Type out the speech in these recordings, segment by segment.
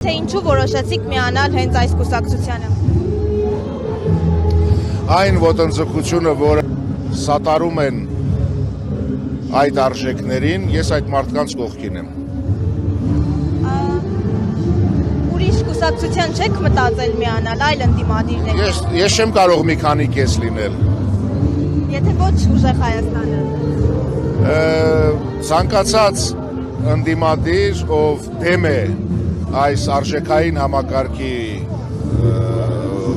Թե ինչու որոշեցիք միանալ հենց այս կուսակցությանը։ Այն ոտնձգությունը, որը սատարում են այդ արժեքներին, ես այդ մարդկանց կողքին եմ։ Ուրիշ կուսակցության չեք մտածել միանալ, այլ ընդդիմադիրներ։ Ես չեմ կարող մի քանի կես լինել։ Եթե ոչ ուժեղ Հայաստանը։ Ցանկացած ընդդիմադիր, ով դեմ է այս արժեքային համակարգի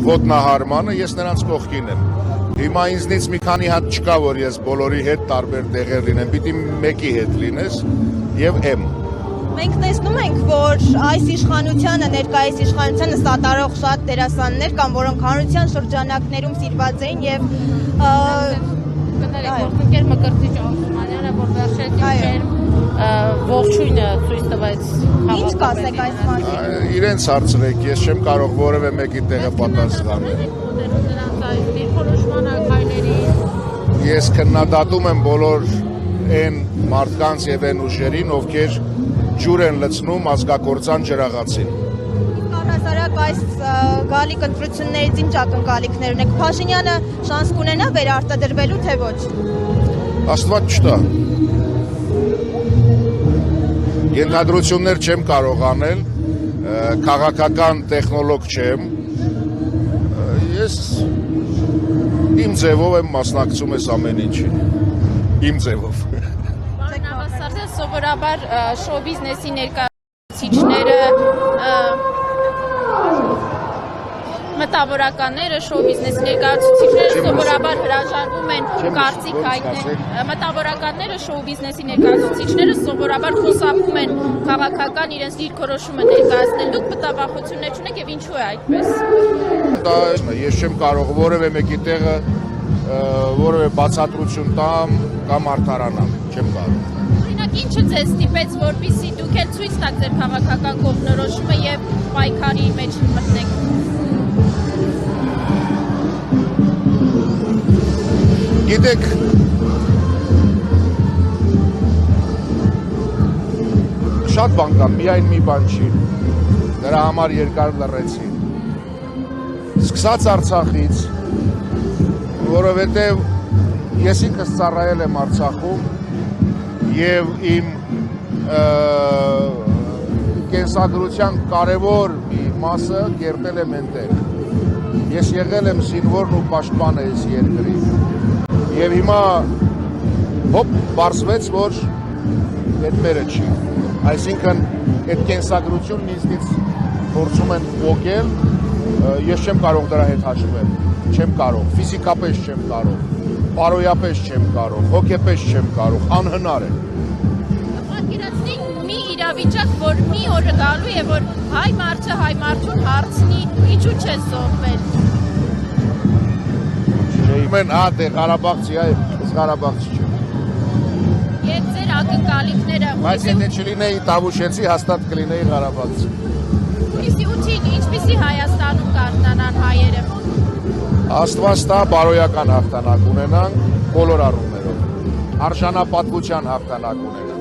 ոտնահարմանը, ես նրանց կողքին եմ։ Հիմա ինձնից մի քանի հատ չկա, որ ես բոլորի հետ տարբեր տեղեր լինեմ, պիտի մեկի հետ լինես եւ եմ։ Մենք տեսնում ենք, որ այս իշխանությանը, ներկայիս իշխանությանը սատարող շատ դերասաններ կան, որոնք հանրության շրջանակներում սիրված էին եւ գործընկեր Մկրտիչ Օսմանյանը, որ վերջերս ողջույնը ցույց տվեց։ Ինչ կասեք այս մասին։ Իրենց հարցրեք, ես չեմ կարող որևէ մեկի տեղը պատասխանել։ Ես քննադատում եմ բոլոր այն մարդկանց եւ այն ուժերին, ովքեր ջուր են լցնում ազգակործան ջրաղացին։ Առհասարակ այս գալիք ընտրություններից ինչ ակնկալիքներ ունեք։ Փաշինյանը շանս կունենա վերարտադրվելու, թե ոչ։ Աստված չտա։ Ենթադրություններ չեմ կարող անել, քաղաքական տեխնոլոգ չեմ։ Ես իմ ձևով եմ մասնակցում ես ամեն ինչին։ Իմ ձևով։ Պարոն Ավասարյան, սովորաբար շոու բիզնեսի ներկայացուցիչները, մտավորականները, շոու բիզնեսի ներկայացուցիչները սովորաբար հրաժարվում են կարծիք հայտնել։ Մտավորականները, շոու բիզնեսի ներկայացուցիչները սովորաբար խուսափում են քաղաքական իրենց դիրքորոշումը ներկայացնել։ Դուք մտավախություններ չունեք եւ ինչու է այդպես։ Ես չեմ կարող որևէ մեկի տեղը որևէ բացատրություն տամ կամ արդարանամ, չեմ կարող։ Օրինակ, ինչը ձեզ ստիպեց, որպեսզի դուք էլ ցույց տաք ձեր քաղաքական կողմնորոշումը եւ պայքարի մեջ մտնեք։ Գիտեք, շատ բան կա, միայն մի բան չի, դրա համար երկար լռեցի։ Սկսած Արցախից, որովհետև ես ինքս ծառայել եմ Արցախում եւ իմ կենսագրության կարևոր մի մասը կերտել եմ այնտեղ։ Ես եղել եմ զինվորն ու պաշտպան այս երկրի։ Եվ հիմա հոպ բարձվեց, որ այդ մերը չի։ Այսինքն այդ կենսագրությունն ինձնից փորձում են ոգել, ես չեմ կարող դրա հետ հաշվել, չեմ կարող, ֆիզիկապես չեմ կարող, պարոյապես չեմ կարող, հոգեպես չեմ կարող, անհնար է։ Պատկերացնի մի իրավիճակ, որ մի օր գալու է, որ հայ մարդը հայ մարդուն հարցնի, ինչու չես զոհվել։ Մեն դե Ղարաբաղցի, ես Ղարաբաղցի չեմ։ Եվ ձեր ակնկալիքները Բայց եթե չլինեի Տավուշեցի, հաստատ կլինեի Ղարաբաղցի։ հունիսի 8-ին ինչպիսի Հայաստանում կարողանան հայերը։ Աստված տա բարոյական հաղթանակ ունենանք բոլոր առումներով, արժանապատվության հաղթանակ ունենանք։